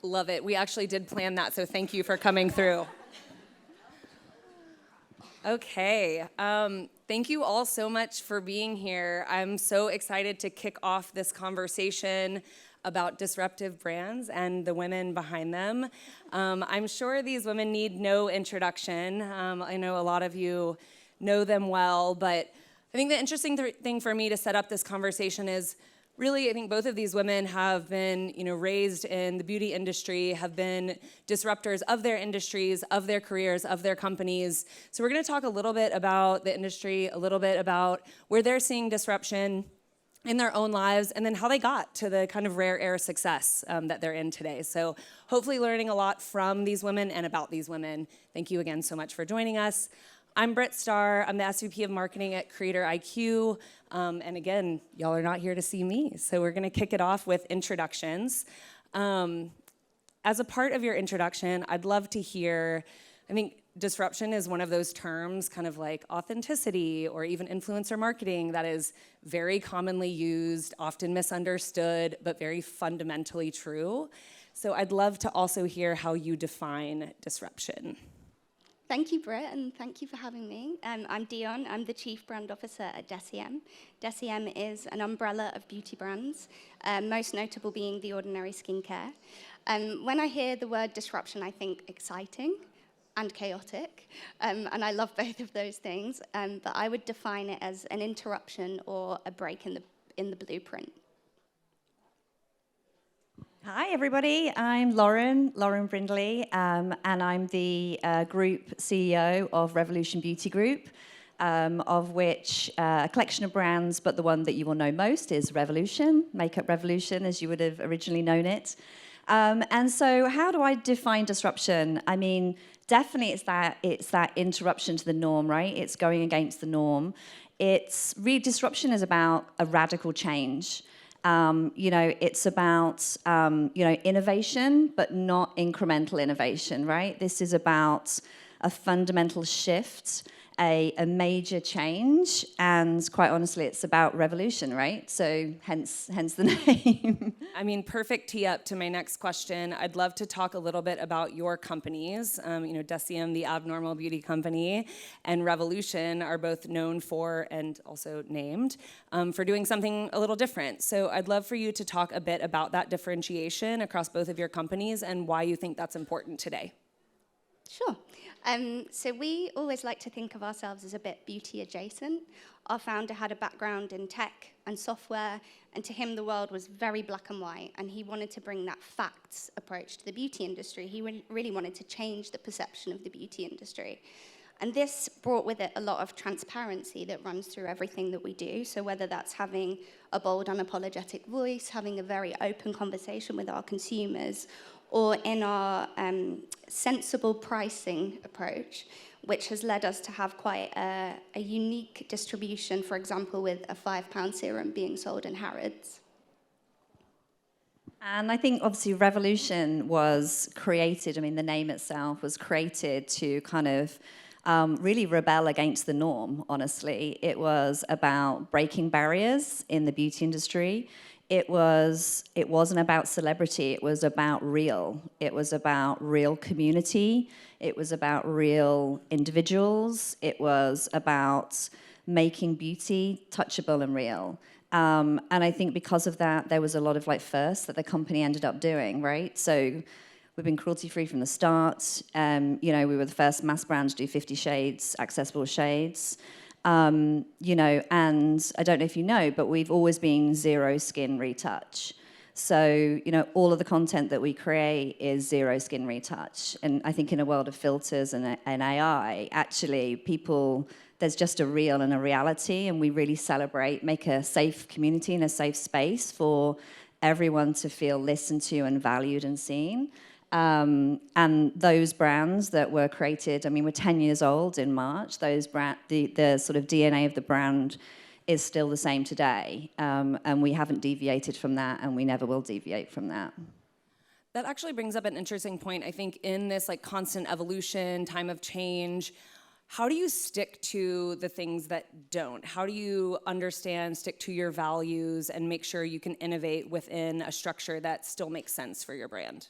Love it. We actually did plan that, so thank you for coming through. Okay, thank you all so much for being here. I'm so excited to kick off this conversation about disruptive brands and the women behind them. I'm sure these women need no introduction. I know a lot of you know them well, but I think the interesting thing for me to set up this conversation is really, I think both of these women have been, raised in the beauty industry, have been disruptors of their industries, of their careers, of their companies. So we're going to talk a little bit about the industry, a little bit about where they're seeing disruption in their own lives, and then how they got to the kind of rare air success that they're in today. So hopefully learning a lot from these women and about these women. Thank you again so much for joining us. I'm Brit, Starr. I'm the SVP of Marketing at CreatorIQ. And again, y'all are not here to see me, so we're going to kick it off with introductions. As a part of your introduction, I'd love to hear, I think disruption is one of those terms, kind of like authenticity or even influencer marketing, that is very commonly used, often misunderstood, but very fundamentally true. So I'd love to also hear how you define disruption. Thank you, Brit, and thank you for having me. I'm Dionne. I'm the Chief Brand Officer at Deciem. Deciem is an umbrella of beauty brands, most notable being The Ordinary Skincare. When I hear the word disruption, I think exciting and chaotic, and I love both of those things, but I would define it as an interruption or a break in the blueprint. Hi, everybody. I'm Lauren Brindley, and I'm the Group CEO of Revolution Beauty Group, of which a collection of brands, but the one that you will know most is Revolution, Makeup Revolution, as you would have originally known it. And so how do I define disruption? I mean, definitely it's that interruption to the norm, right? It's going against the norm. Disruption is about a radical change. It's about, innovation, but not incremental innovation, right? This is about a fundamental shift, a major change, and quite honestly, it's about revolution, right? So hence the name. I mean, perfect tee up to my next question. I'd love to talk a little bit about your companies. Deciem, the abnormal beauty company, and Revolution are both known for, and also named, for doing something a little different. So I'd love for you to talk a bit about that differentiation across both of your companies and why you think that's important today. Sure. So we always like to think of ourselves as a bit beauty adjacent. Our founder had a background in tech and software, and to him the world was very black and white, and he wanted to bring that facts approach to the beauty industry. He really wanted to change the perception of the beauty industry. And this brought with it a lot of transparency that runs through everything that we do. So whether that's having a bold, unapologetic voice, having a very open conversation with our consumers, or in our sensible pricing approach, which has led us to have quite a unique distribution, for example, with a £5 serum being sold in Harrods. And I think, obviously, Revolution was created, the name itself was created to kind of really rebel against the norm, honestly. It was about breaking barriers in the beauty industry. It wasn't about celebrity, it was about real. It was about real community. It was about real individuals. It was about making beauty touchable and real. And I think because of that, there was a lot of firsts that the company ended up doing, right? So we've been cruelty-free from the start. We were the first mass brand to do 50 shades, accessible shades. And I don't know if you know, but we've always been zero skin retouch. So, all of the content that we create is zero skin retouch. And I think in a world of filters and AI, actually, there's just a real and a reality, and we really make a safe community and a safe space for everyone to feel listened to and valued and seen. And those brands that were created, we're 10 years old in March. The sort of DNA of the brand is still the same today. And we haven't deviated from that, and we never will deviate from that. That actually brings up an interesting point. I think in this constant evolution, time of change, how do you stick to the things that don't? How do you stick to your values, and make sure you can innovate within a structure that still makes sense for your brand?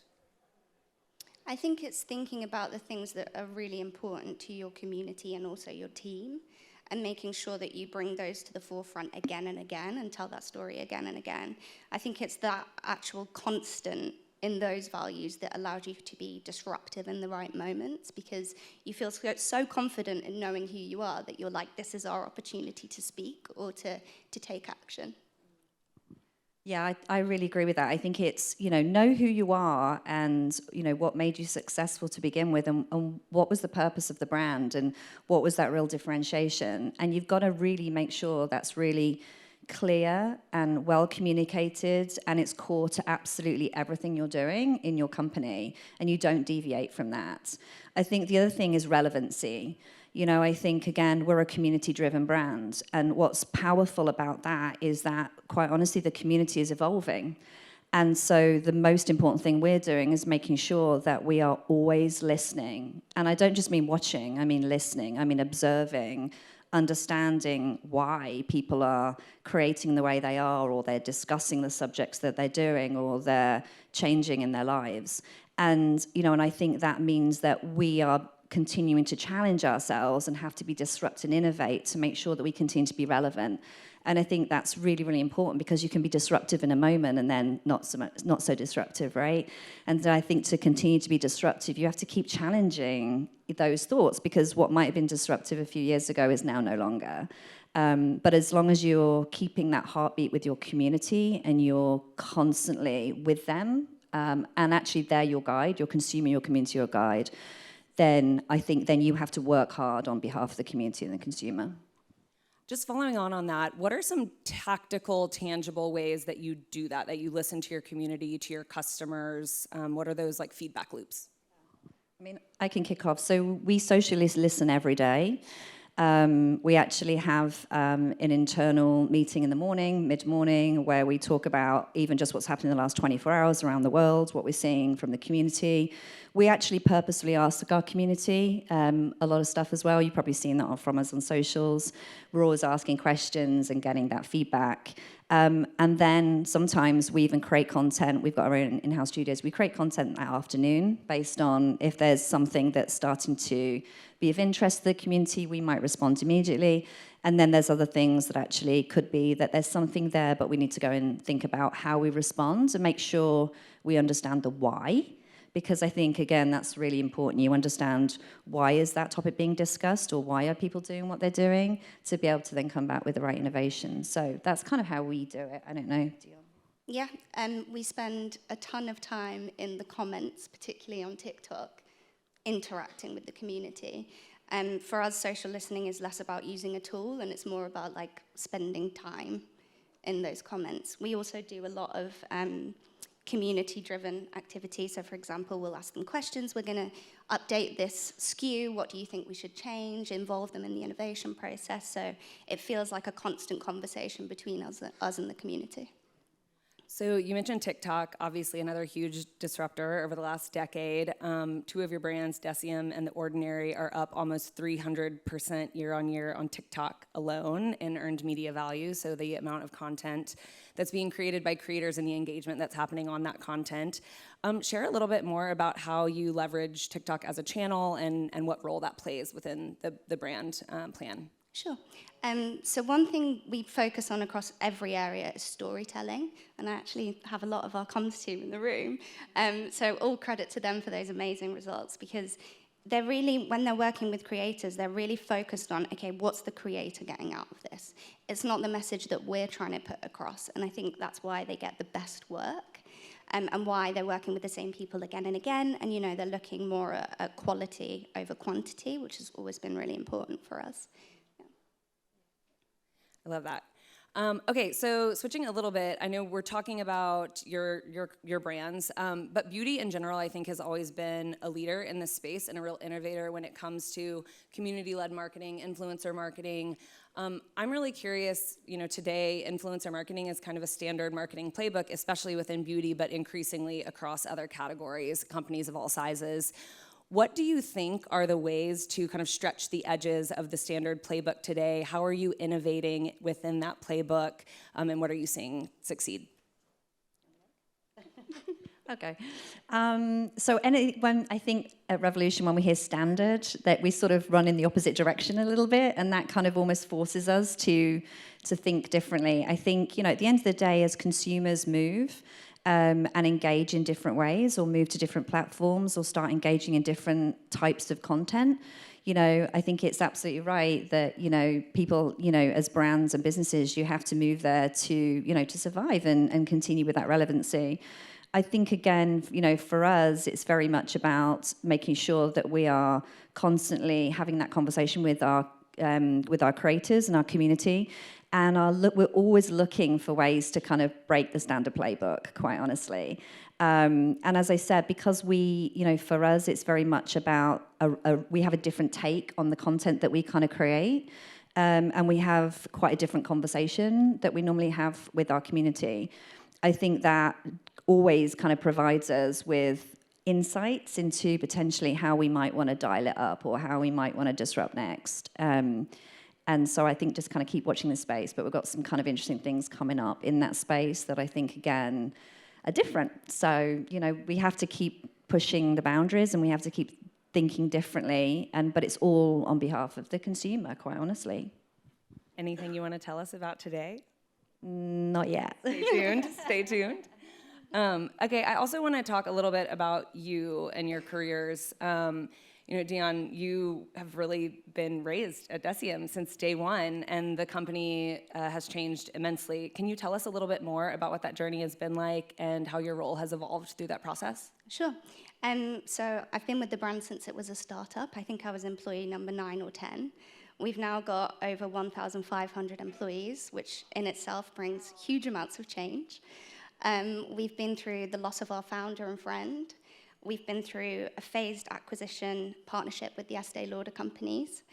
I think it's thinking about the things that are really important to your community and also your team, and making sure that you bring those to the forefront again and again and tell that story again and again. I think it's that actual constant in those values that allows you to be disruptive in the right moments, because you feel so confident in knowing who you are that you're like, this is our opportunity to speak or to take action. Yeah, I really agree with that. I think it's, know who you are and, what made you successful to begin with, and what was the purpose of the brand and what was that real differentiation. And you've got to really make sure that's really clear and well communicated, and it's core to absolutely everything you're doing in your company, and you don't deviate from that. I think the other thing is relevancy. I think, again, we're a community-driven brand, and what's powerful about that is that, quite honestly, the community is evolving. And so the most important thing we're doing is making sure that we are always listening. And I don't just mean watching, I mean listening, I mean observing, understanding why people are creating the way they are, or they're discussing the subjects that they're doing, or they're changing in their lives. And, and I think that means that we are continuing to challenge ourselves and have to be disrupt and innovate to make sure that we continue to be relevant. And I think that's really, really important, because you can be disruptive in a moment and then not so disruptive, right? And I think to continue to be disruptive, you have to keep challenging those thoughts, because what might have been disruptive a few years ago is now no longer. But as long as you're keeping that heartbeat with your community and you're constantly with them, and actually they're your guide, your consumer, your community, your guide, then I think then you have to work hard on behalf of the community and the consumer. Just following on that, what are some tactical, tangible ways that you do that you listen to your community, to your customers? What are those feedback loops? I mean, I can kick off. So we socially listen every day. We actually have an internal meeting in the morning, mid-morning, where we talk about even just what's happened in the last 24 hours around the world, what we're seeing from the community. We actually purposefully ask our community a lot of stuff as well. You've probably seen that from us on socials. We're always asking questions and getting that feedback. And then sometimes we even create content. We've got our own in-house studios. We create content that afternoon based on if there's something that's starting to be of interest to the community, we might respond immediately. And then there's other things that actually could be that there's something there, but we need to go and think about how we respond and make sure we understand the why. Because I think, again, that's really important. You understand why is that topic being discussed, or why are people doing what they're doing, to be able to then come back with the right innovation. So that's kind of how we do it. I don't know, Dionne. Yeah, we spend a ton of time in the comments, particularly on TikTok, interacting with the community. For us, social listening is less about using a tool, and it's more about spending time in those comments. We also do a lot of community-driven activity. So, for example, we'll ask them questions. We're going to update this SKU. What do you think we should change? Involve them in the innovation process. So it feels like a constant conversation between us and the community. So you mentioned TikTok, obviously another huge disruptor over the last decade. Two of your brands, Deciem and The Ordinary, are up almost 300% year on year on TikTok alone in earned media value. So the amount of content that's being created by creators and the engagement that's happening on that content. Share a little bit more about how you leverage TikTok as a channel and what role that plays within the brand plan. Sure. So one thing we focus on across every area is storytelling, and I actually have a lot of our comms team in the room. So all credit to them for those amazing results, because they're really, when they're working with creators, they're really focused on, okay, what's the creator getting out of this? It's not the message that we're trying to put across, and I think that's why they get the best work. And why they're working with the same people again and again, and they're looking more at quality over quantity, which has always been really important for us. I love that. Okay, so switching a little bit, I know we're talking about your brands, but beauty in general, I think, has always been a leader in this space and a real innovator when it comes to community-led marketing, influencer marketing. I'm really curious, today influencer marketing is kind of a standard marketing playbook, especially within beauty, but increasingly across other categories, companies of all sizes. What do you think are the ways to kind of stretch the edges of the standard playbook today? How are you innovating within that playbook, and what are you seeing succeed? Okay. When I think at Revolution, when we hear standard, that we sort of run in the opposite direction a little bit, and that kind of almost forces us to think differently. I think, at the end of the day, as consumers move and engage in different ways, or move to different platforms, or start engaging in different types of content, I think it's absolutely right that, people, as brands and businesses, you have to move there to survive and continue with that relevancy. I think, again, for us, it's very much about making sure that we are constantly having that conversation with our creators and our community. And we're always looking for ways to kind of break the standard playbook, quite honestly. And as I said, because for us, it's very much about, we have a different take on the content that we kind of create. And we have quite a different conversation that we normally have with our community. I think that always kind of provides us with insights into potentially how we might want to dial it up or how we might want to disrupt next. And so I think just kind of keep watching this space, but we've got some kind of interesting things coming up in that space that I think, again, are different. So, we have to keep pushing the boundaries and we have to keep thinking differently, but it's all on behalf of the consumer, quite honestly. Anything you want to tell us about today? Not yet. Stay tuned. Stay tuned. Okay, I also want to talk a little bit about you and your careers. Dionne, you have really been raised at Deciem since day one, and the company has changed immensely. Can you tell us a little bit more about what that journey has been like and how your role has evolved through that process? Sure. So I've been with the brand since it was a startup. I think I was employee number 9 or 10. We've now got over 1,500 employees, which in itself brings huge amounts of change. We've been through the loss of our founder and friend. We've been through a phased acquisition partnership with the Estee Lauder companies.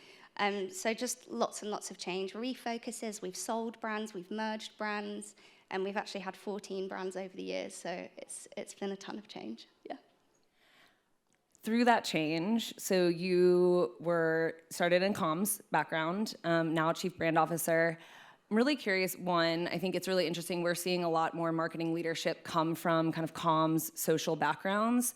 So just lots and lots of change. Refocuses, we've sold brands, we've merged brands, and we've actually had 14 brands over the years. So it's been a ton of change, yeah. Through that change, so you started in comms background, now Chief Brand Officer. I'm really curious, one, I think it's really interesting, we're seeing a lot more marketing leadership come from kind of comms, social backgrounds.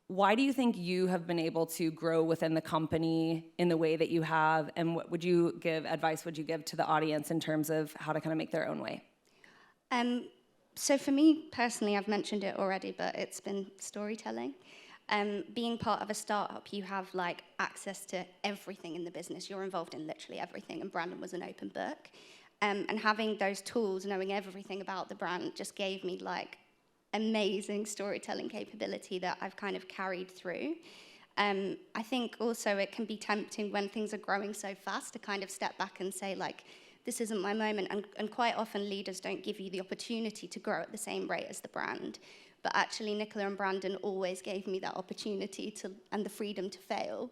Why do you think you have been able to grow within the company in the way that you have, and what would you give to the audience in terms of how to kind of make their own way? So for me personally, I've mentioned it already, but it's been storytelling. Being part of a startup, you have access to everything in the business. You're involved in literally everything, and Brandon was an open book. And having those tools, knowing everything about the brand, just gave me amazing storytelling capability that I've kind of carried through. I think also it can be tempting when things are growing so fast to kind of step back and say this isn't my moment. And quite often leaders don't give you the opportunity to grow at the same rate as the brand. But actually, Nicola and Brandon always gave me that opportunity and the freedom to fail.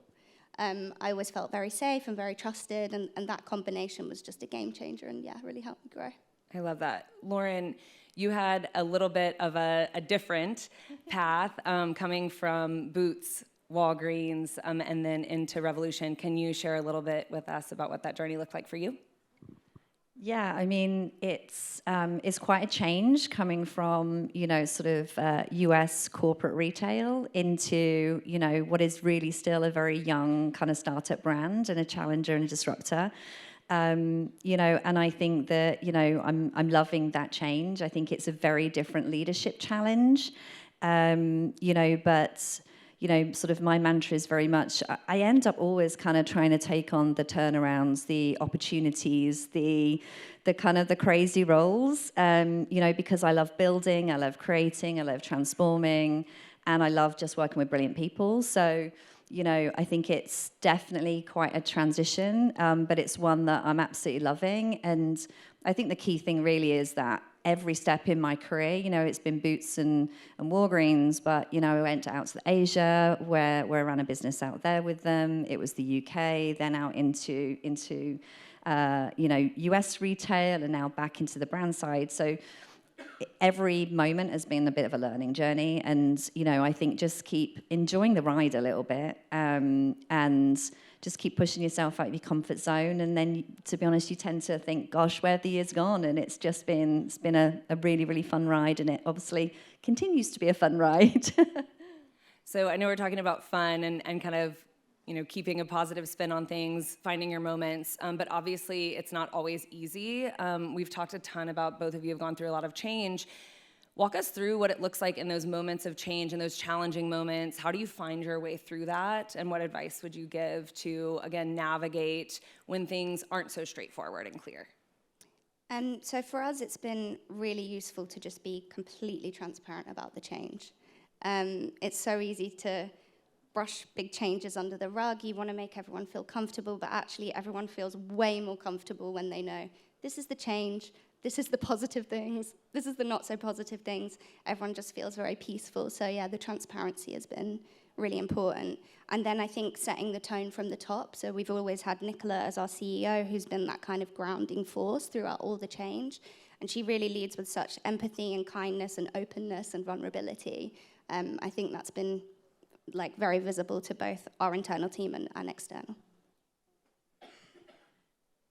I always felt very safe and very trusted, and that combination was just a game changer and, really helped me grow. I love that. Lauren, you had a little bit of a different path coming from Boots, Walgreens, and then into Revolution. Can you share a little bit with us about what that journey looked like for you? Yeah, I mean, it's quite a change coming from, US corporate retail into, what is really still a very young kind of startup brand and a challenger and a disruptor. And I think that, I'm loving that change. I think it's a very different leadership challenge, but sort of my mantra is very much, I end up always kind of trying to take on the turnarounds, the opportunities, the kind of the crazy roles, because I love building, I love creating, I love transforming, and I love just working with brilliant people. So, I think it's definitely quite a transition, but it's one that I'm absolutely loving. And I think the key thing really is that every step in my career, it's been Boots and Walgreens, but, I went out to Asia where I ran a business out there with them. It was the UK, then out into US retail, and now back into the brand side. So every moment has been a bit of a learning journey, and I think just keep enjoying the ride a little bit, and just keep pushing yourself out of your comfort zone. And then, to be honest, you tend to think, gosh, where have the years gone? And it's been a really, really fun ride, and it obviously continues to be a fun ride. So I know we're talking about fun and kind of, keeping a positive spin on things, finding your moments, but obviously it's not always easy. We've talked a ton about, both of you have gone through a lot of change. Walk us through what it looks like in those moments of change and those challenging moments. How do you find your way through that? And what advice would you give to, again, navigate when things aren't so straightforward and clear? So for us, it's been really useful to just be completely transparent about the change. It's so easy to brush big changes under the rug. You want to make everyone feel comfortable, but actually everyone feels way more comfortable when they know this is the change, this is the positive things, this is the not so positive things. Everyone just feels very peaceful. So yeah, the transparency has been really important. And then I think setting the tone from the top. So we've always had Nicola as our CEO, who's been that kind of grounding force throughout all the change. And she really leads with such empathy and kindness and openness and vulnerability. I think that's been very visible to both our internal team and external.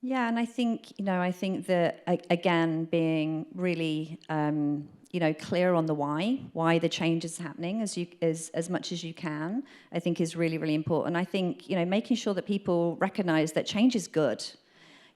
Yeah, and I think that, again, being really, clear on the why the change is happening as much as you can, I think is really, really important. I think, making sure that people recognize that change is good.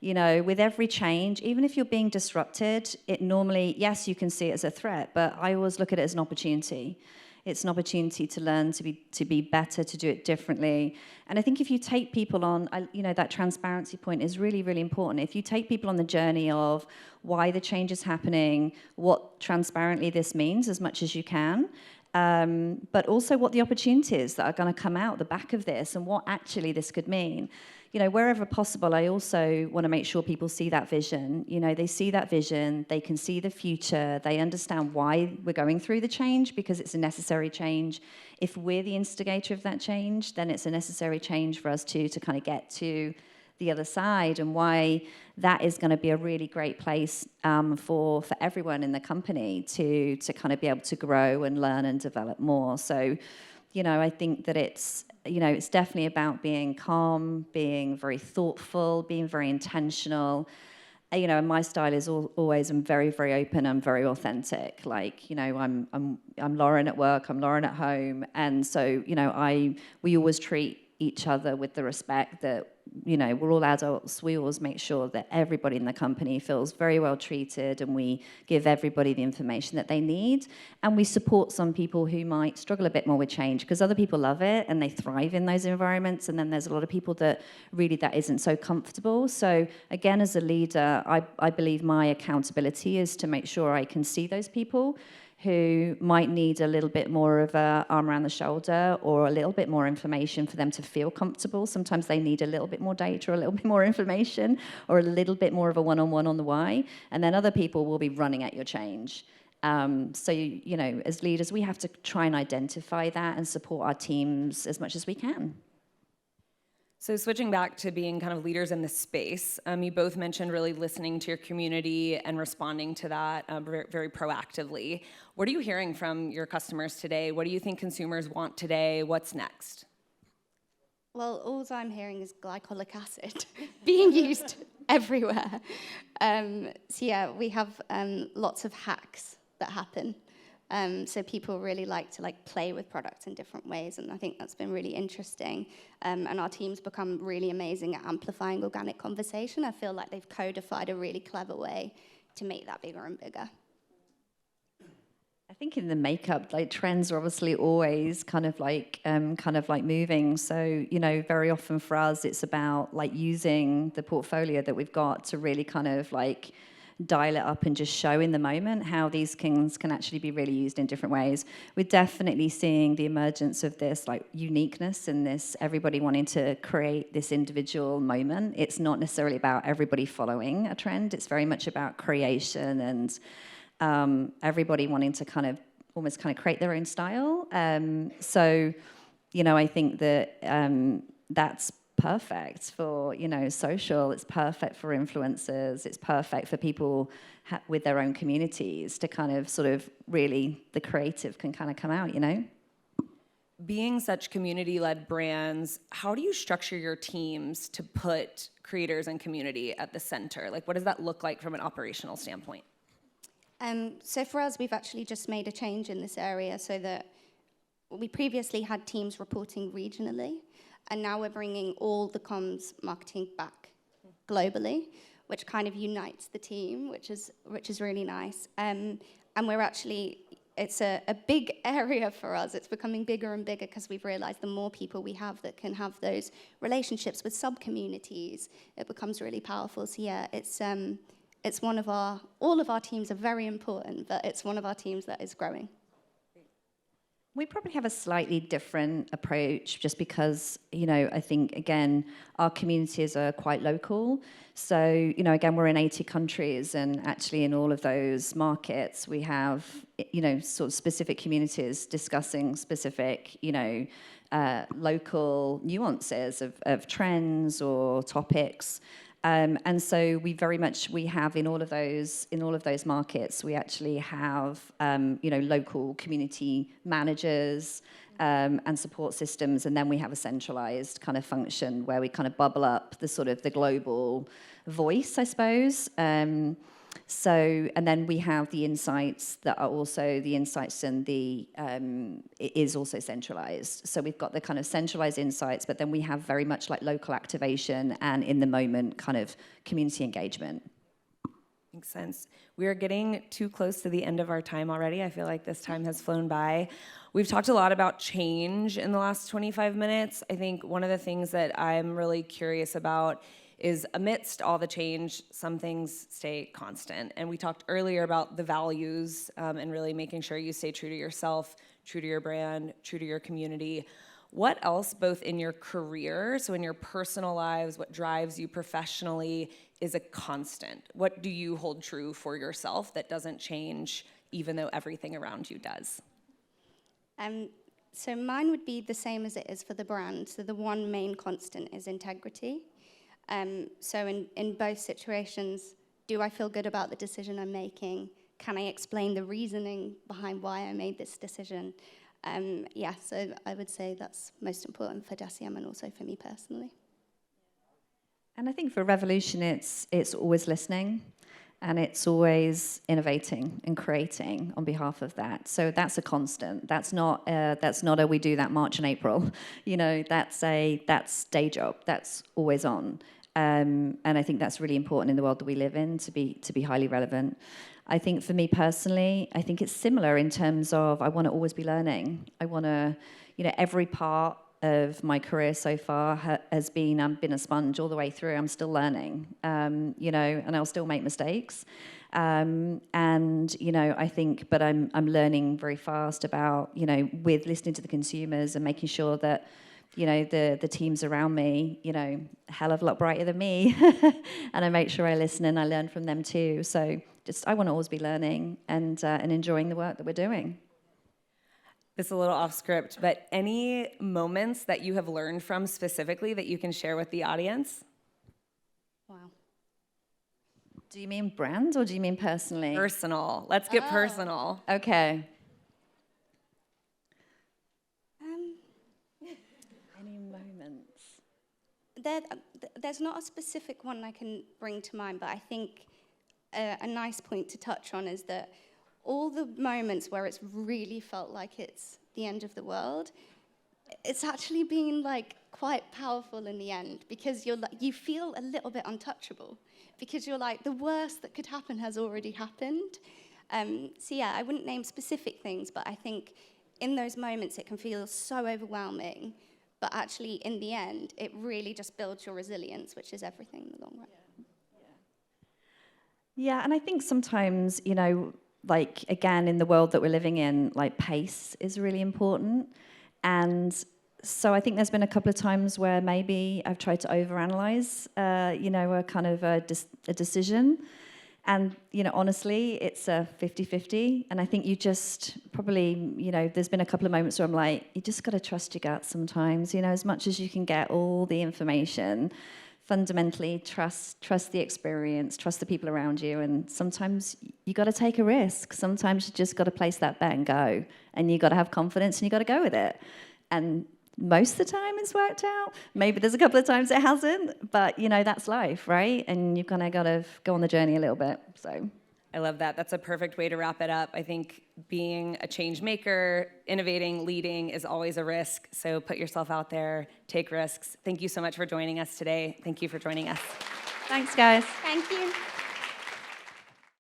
With every change, even if you're being disrupted, it normally, yes, you can see it as a threat, but I always look at it as an opportunity. It's an opportunity to learn, to be better, to do it differently. And I think if you take people on, that transparency point is really, really important. If you take people on the journey of why the change is happening, what transparently this means as much as you can, but also what the opportunities that are going to come out the back of this and what actually this could mean. Wherever possible, I also want to make sure people see that vision. They see that vision, they can see the future, they understand why we're going through the change, because it's a necessary change. If we're the instigator of that change, then it's a necessary change for us to kind of get to the other side, and why that is going to be a really great place for everyone in the company to kind of be able to grow and learn and develop more. So, I think that it's definitely about being calm, being very thoughtful, being very intentional. And my style is always, I'm very, very open. I'm very authentic. I'm Lauren at work. I'm Lauren at home. And so, we always treat each other with the respect that, we're all adults. We always make sure that everybody in the company feels very well treated, and we give everybody the information that they need. And we support some people who might struggle a bit more with change, because other people love it and they thrive in those environments. And then there's a lot of people that isn't so comfortable. So again, as a leader, I believe my accountability is to make sure I can see those people who might need a little bit more of a arm around the shoulder or a little bit more information for them to feel comfortable. Sometimes they need a little bit more data or a little bit more information or a little bit more of a one-on-one on the why. And then other people will be running at your change. So, as leaders, we have to try and identify that and support our teams as much as we can. So switching back to being kind of leaders in this space, you both mentioned really listening to your community and responding to that very, very proactively. What are you hearing from your customers today? What do you think consumers want today? What's next? Well, all I'm hearing is glycolic acid being used everywhere. So yeah, we have lots of hacks that happen. So people really like to play with products in different ways, and I think that's been really interesting. And our team's become really amazing at amplifying organic conversation. I feel like they've codified a really clever way to make that bigger and bigger. I think in the makeup, trends are obviously always kind of moving. So, very often for us, it's about using the portfolio that we've got to really kind of dial it up and just show in the moment how these things can actually be really used in different ways. We're definitely seeing the emergence of this uniqueness and this everybody wanting to create this individual moment. It's not necessarily about everybody following a trend. It's very much about creation and everybody wanting to almost create their own style. So, I think that that's perfect for, social. It's perfect for influencers. It's perfect for people with their own communities to really, the creative can come out, Being such community-led brands, how do you structure your teams to put creators and community at the center? What does that look like from an operational standpoint? So for us, we've actually just made a change in this area so that we previously had teams reporting regionally, and now we're bringing all the comms marketing back globally, which kind of unites the team, which is really nice. And we're actually, it's a big area for us. It's becoming bigger and bigger because we've realized the more people we have that can have those relationships with sub-communities, it becomes really powerful. So yeah, it's one of all of our teams are very important, but it's one of our teams that is growing. We probably have a slightly different approach just because, I think, again, our communities are quite local. So, again, we're in 80 countries, and actually in all of those markets, we have, sort of specific communities discussing specific, local nuances of trends or topics. And so we have in all of those markets, we actually have local community managers and support systems, and then we have a centralized kind of function where we kind of bubble up the global voice, I suppose. And then we have the insights that are also the insights, and it is also centralized. So we've got the kind of centralized insights, but then we have very much like local activation and in the moment kind of community engagement. Makes sense. We are getting too close to the end of our time already. I feel like this time has flown by. We've talked a lot about change in the last 25 minutes. I think one of the things that I'm really curious about is amidst all the change, some things stay constant. And we talked earlier about the values and really making sure you stay true to yourself, true to your brand, true to your community. What else, both in your career, so in your personal lives, what drives you professionally, is a constant? What do you hold true for yourself that doesn't change even though everything around you does? So mine would be the same as it is for the brand. So the one main constant is integrity. So in both situations, do I feel good about the decision I'm making? Can I explain the reasoning behind why I made this decision? So I would say that's most important for Deciem and also for me personally. And I think for Revolution, it's always listening, and it's always innovating and creating on behalf of that. So that's a constant. That's not a we do that March and April. That's day job. That's always on. And I think that's really important in the world that we live in to be highly relevant. I think for me personally, I think it's similar in terms of I want to always be learning. I want to, every part of my career so far has been a sponge all the way through. I'm still learning, and I'll still make mistakes. I think, but I'm learning very fast about, with listening to the consumers and making sure that, the teams around me, a hell of a lot brighter than me. And I make sure I listen and I learn from them too. So I want to always be learning and enjoying the work that we're doing. This is a little off script, but any moments that you have learned from specifically that you can share with the audience? Wow. Do you mean brand or do you mean personally? Personal. Let's get personal. Okay. Any moments? There's not a specific one I can bring to mind, but I think a nice point to touch on is that all the moments where it's really felt like it's the end of the world, it's actually been quite powerful in the end, because you feel a little bit untouchable, because you're like, the worst that could happen has already happened. I wouldn't name specific things, but I think in those moments it can feel so overwhelming, but actually in the end it really just builds your resilience, which is everything in the long run. Yeah, and I think sometimes, again, in the world that we're living in, pace is really important. And so I think there's been a couple of times where maybe I've tried to overanalyze, a kind of a decision. And, honestly, it's a 50-50. And I think you just probably, there's been a couple of moments where I'm like, you just got to trust your gut sometimes, as much as you can get all the information. Fundamentally, trust the experience, trust the people around you, and sometimes you got to take a risk. Sometimes you just got to place that bet and go, and you got to have confidence, and you got to go with it. And most of the time, it's worked out. Maybe there's a couple of times it hasn't, but that's life, right? And you've kind of got to go on the journey a little bit. So, I love that. That's a perfect way to wrap it up. I think being a change maker, innovating, leading is always a risk. So put yourself out there, take risks. Thank you so much for joining us today. Thank you for joining us. Thanks, guys. Thank you.